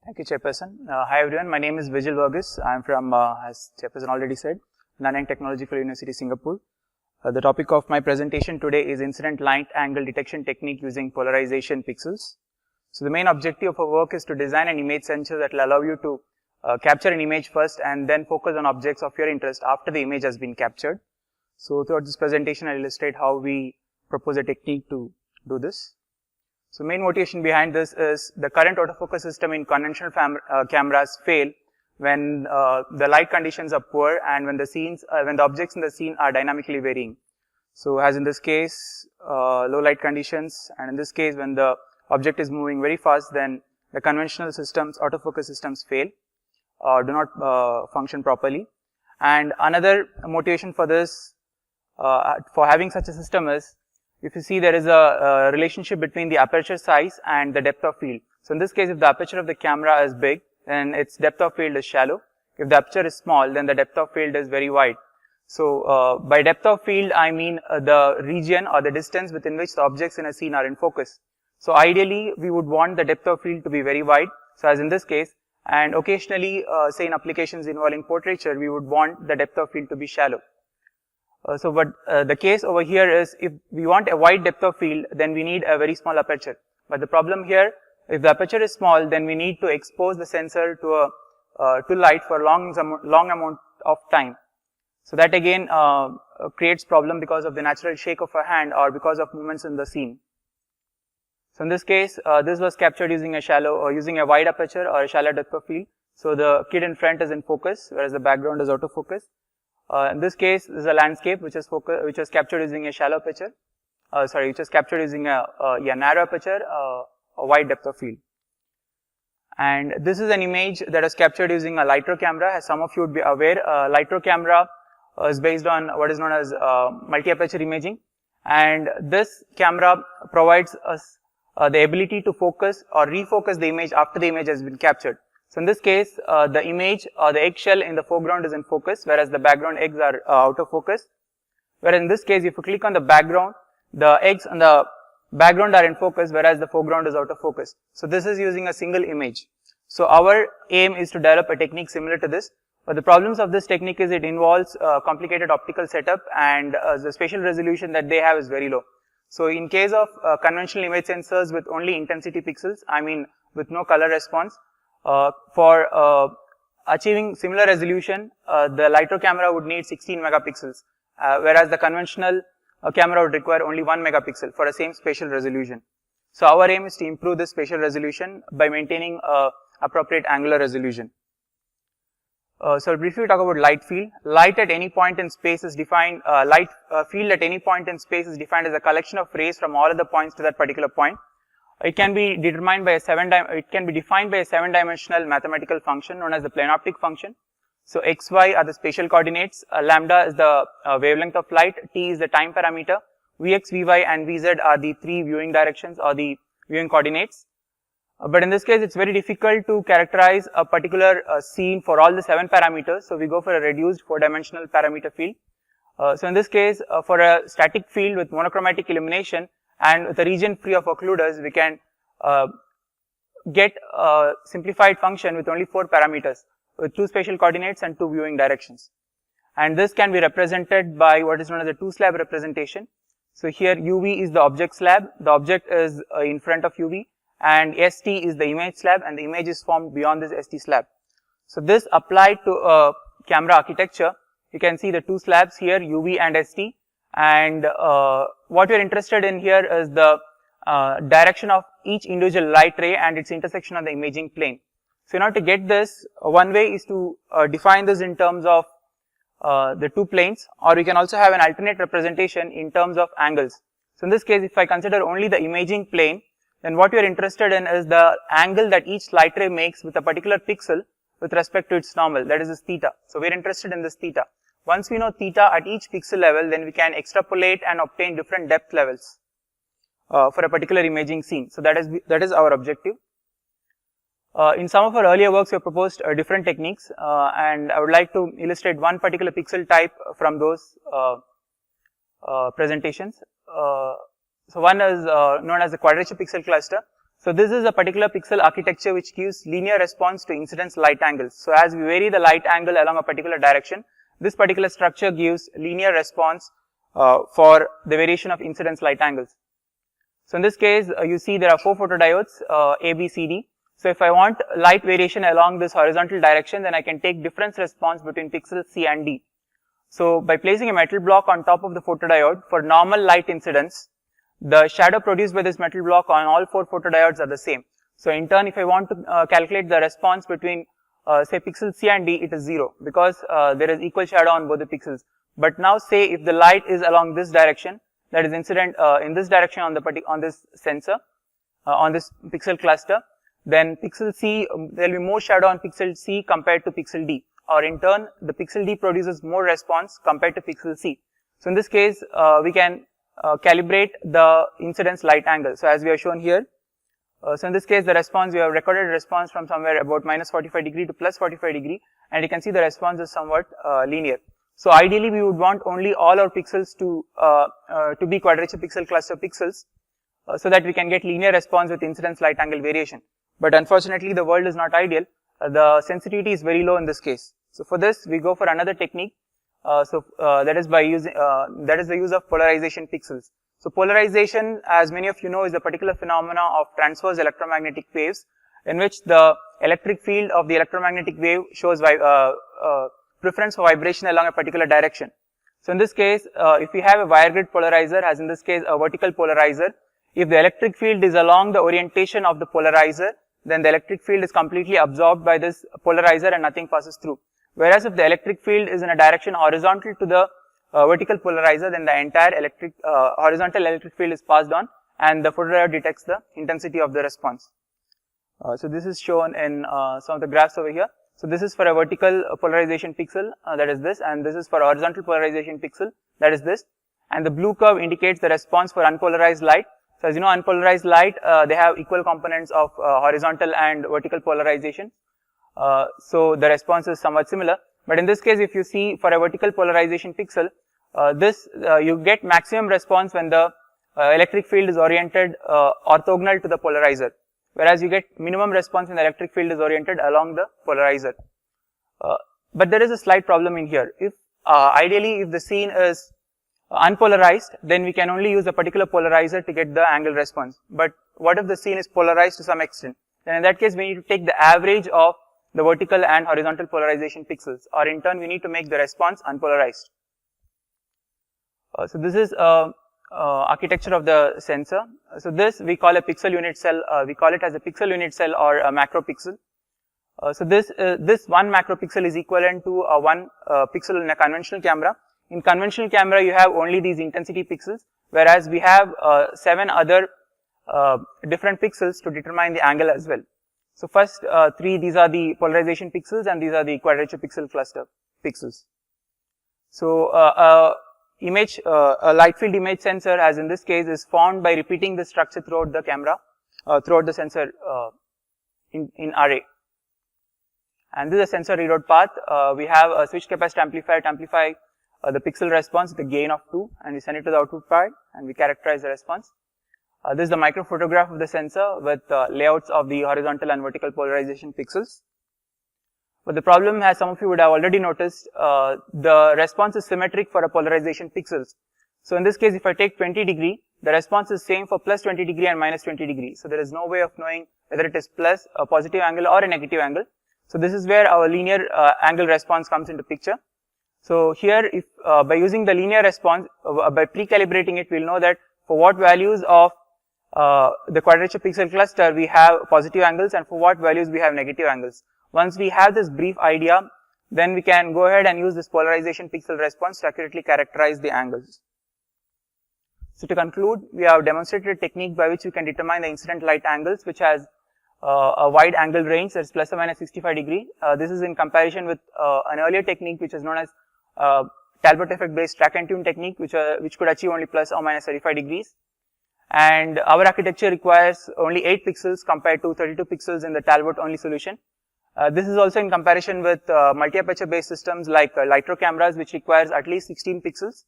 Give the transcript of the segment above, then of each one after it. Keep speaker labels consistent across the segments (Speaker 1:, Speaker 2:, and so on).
Speaker 1: Thank you, Chairperson. Hi everyone, my name is Vigil Varghese. I am from, as Chairperson already said, Nanyang Technological University, Singapore. The topic of my presentation today is incident light angle detection technique using polarization pixels. So the main objective of our work is to design an image sensor that will allow you to capture an image first and then focus on objects of your interest after the image has been captured. So throughout this presentation, I will illustrate how we propose a technique to do this. So main motivation behind this is the current autofocus system in conventional cameras fail when the light conditions are poor and when the objects in the scene are dynamically varying. So as in this case, low light conditions, and in this case when the object is moving very fast, then the conventional systems, autofocus systems fail or do not function properly. And another motivation for this, for having such a system is, if you see, there is a relationship between the aperture size and the depth of field. So in this case, if the aperture of the camera is big, then its depth of field is shallow. If the aperture is small, then the depth of field is very wide. So by depth of field, I mean the region or the distance within which the objects in a scene are in focus. So ideally, we would want the depth of field to be very wide. So as in this case, and occasionally, say in applications involving portraiture, we would want the depth of field to be shallow. The case over here is, if we want a wide depth of field, then we need a very small aperture. But the problem here, if the aperture is small, then we need to expose the sensor to light for a long amount of time. So that again creates problem because of the natural shake of a hand or because of movements in the scene. So in this case, this was captured using a wide aperture or a shallow depth of field. So the kid in front is in focus, whereas the background is out of focus. In this case, this is a landscape which was captured using a shallow aperture. Which was captured using a narrow aperture, a wide depth of field. And this is an image that was captured using a litro camera. As some of you would be aware, litro camera is based on what is known as multi-aperture imaging. And this camera provides us the ability to focus or refocus the image after the image has been captured. So in this case, the image or the eggshell in the foreground is in focus, whereas the background eggs are out of focus. Whereas in this case, if you click on the background, the eggs on the background are in focus, whereas the foreground is out of focus. So this is using a single image. So our aim is to develop a technique similar to this. But the problems of this technique is it involves complicated optical setup, and the spatial resolution that they have is very low. So in case of conventional image sensors with only intensity pixels, I mean with no color response, for achieving similar resolution, the litro camera would need 16 megapixels, whereas the conventional camera would require only 1 megapixel for the same spatial resolution. So our aim is to improve this spatial resolution by maintaining appropriate angular resolution. So I'll briefly talk about light field. Light at any point in space is defined, field at any point in space is defined as a collection of rays from all other points to that particular point. It can be defined by a 7-dimensional mathematical function known as the planoptic function. So x, y are the spatial coordinates, lambda is the wavelength of light, t is the time parameter, vx, vy and vz are the three viewing directions or the viewing coordinates. But in this case, it's very difficult to characterize a particular scene for all the 7 parameters. So we go for a reduced 4-dimensional parameter field. So in this case, for a static field with monochromatic illumination and with a region free of occluders, we can get a simplified function with only 4 parameters, with 2 spatial coordinates and 2 viewing directions. And this can be represented by what is known as a 2-slab representation. So here UV is the object slab, the object is in front of UV, and ST is the image slab, and the image is formed beyond this ST slab. So this applied to camera architecture, you can see the 2 slabs here, UV and ST, and what we are interested in here is the direction of each individual light ray and its intersection on the imaging plane. So in order to get this, one way is to define this in terms of the 2 planes, or we can also have an alternate representation in terms of angles. So in this case, if I consider only the imaging plane, then what we are interested in is the angle that each light ray makes with a particular pixel with respect to its normal, that is this theta. So we are interested in this theta. Once we know theta at each pixel level, then we can extrapolate and obtain different depth levels for a particular imaging scene. So that is our objective. In some of our earlier works, we have proposed different techniques, and I would like to illustrate one particular pixel type from those presentations. So one is known as the quadrature pixel cluster. So this is a particular pixel architecture which gives linear response to incidence light angles. So as we vary the light angle along a particular direction, this particular structure gives linear response for the variation of incidence light angles. So in this case, you see there are 4 photodiodes, A, B, C, D. So if I want light variation along this horizontal direction, then I can take difference response between pixels C and D. So by placing a metal block on top of the photodiode for normal light incidence, the shadow produced by this metal block on all 4 photodiodes are the same. So in turn, if I want to calculate the response between say pixel C and D, it is 0 because there is equal shadow on both the pixels. But now say if the light is along this direction, that is incident in this direction on this sensor, on this pixel cluster, then pixel C, there will be more shadow on pixel C compared to pixel D, or in turn the pixel D produces more response compared to pixel C. So in this case, we can calibrate the incidence light angle. So as we have shown here, so in this case the response, we have recorded a response from somewhere about minus 45 degree to plus 45 degree, and you can see the response is somewhat linear. So ideally we would want only all our pixels to be quadrature pixel cluster pixels, so that we can get linear response with incidence light angle variation. But unfortunately the world is not ideal. The sensitivity is very low in this case. So for this we go for another technique. That is by using the use of polarization pixels. So polarization, as many of you know, is a particular phenomena of transverse electromagnetic waves, in which the electric field of the electromagnetic wave shows preference for vibration along a particular direction. So in this case, if we have a wire grid polarizer, as in this case a vertical polarizer, if the electric field is along the orientation of the polarizer, then the electric field is completely absorbed by this polarizer and nothing passes through. Whereas if the electric field is in a direction horizontal to the vertical polarizer, then the entire horizontal electric field is passed on, and the photodiode detects the intensity of the response. So this is shown in some of the graphs over here. So this is for a vertical polarization pixel, that is this, and this is for a horizontal polarization pixel, that is this. And the blue curve indicates the response for unpolarized light. So as you know, unpolarized light, they have equal components of horizontal and vertical polarization. So the response is somewhat similar. But in this case, if you see for a vertical polarization pixel, you get maximum response when the electric field is oriented orthogonal to the polarizer, whereas you get minimum response when the electric field is oriented along the polarizer. But there is a slight problem in here. If ideally, if the scene is unpolarized, then we can only use a particular polarizer to get the angle response. But what if the scene is polarized to some extent? Then in that case, we need to take the average of the vertical and horizontal polarization pixels, or in turn we need to make the response unpolarized. So this is architecture of the sensor. So this we call a pixel unit cell. We call it as a pixel unit cell or a macro pixel. So this one macro pixel is equivalent to one pixel in a conventional camera. In conventional camera, you have only these intensity pixels, whereas we have 7 other different pixels to determine the angle as well. So first 3, these are the polarization pixels, and these are the quadrature pixel cluster pixels. So a light field image sensor, as in this case, is formed by repeating the structure throughout the camera, throughout the sensor in array. And this is a sensor readout path. We have a switch capacitor amplifier to amplify the pixel response with a gain of 2, and we send it to the output part, and we characterize the response. This is the micro photograph of the sensor with layouts of the horizontal and vertical polarization pixels. But the problem, as some of you would have already noticed, the response is symmetric for a polarization pixels. So in this case, if I take 20 degree, the response is same for plus 20 degree and minus 20 degree. So there is no way of knowing whether it is plus a positive angle or a negative angle. So this is where our linear angle response comes into picture. So here, if by using the linear response, by pre-calibrating it, we'll know that for what values of the quadrature pixel cluster we have positive angles, and for what values we have negative angles. Once we have this brief idea, then we can go ahead and use this polarization pixel response to accurately characterize the angles. So to conclude, we have demonstrated a technique by which we can determine the incident light angles, which has a wide angle range, that's plus or minus 65 degree. This is in comparison with an earlier technique which is known as Talbot effect based track and tune technique, which could achieve only plus or minus 35 degrees. And our architecture requires only 8 pixels compared to 32 pixels in the Talbot only solution. This is also in comparison with multi-aperture based systems like litro cameras, which requires at least 16 pixels.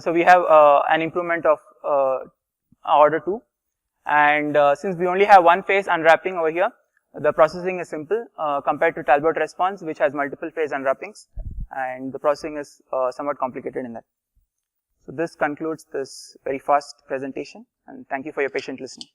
Speaker 1: So we have an improvement of order 2. And since we only have one phase unwrapping over here, the processing is simple compared to Talbot response, which has multiple phase unwrappings, and the processing is somewhat complicated in that. So this concludes this very fast presentation, and thank you for your patient listening.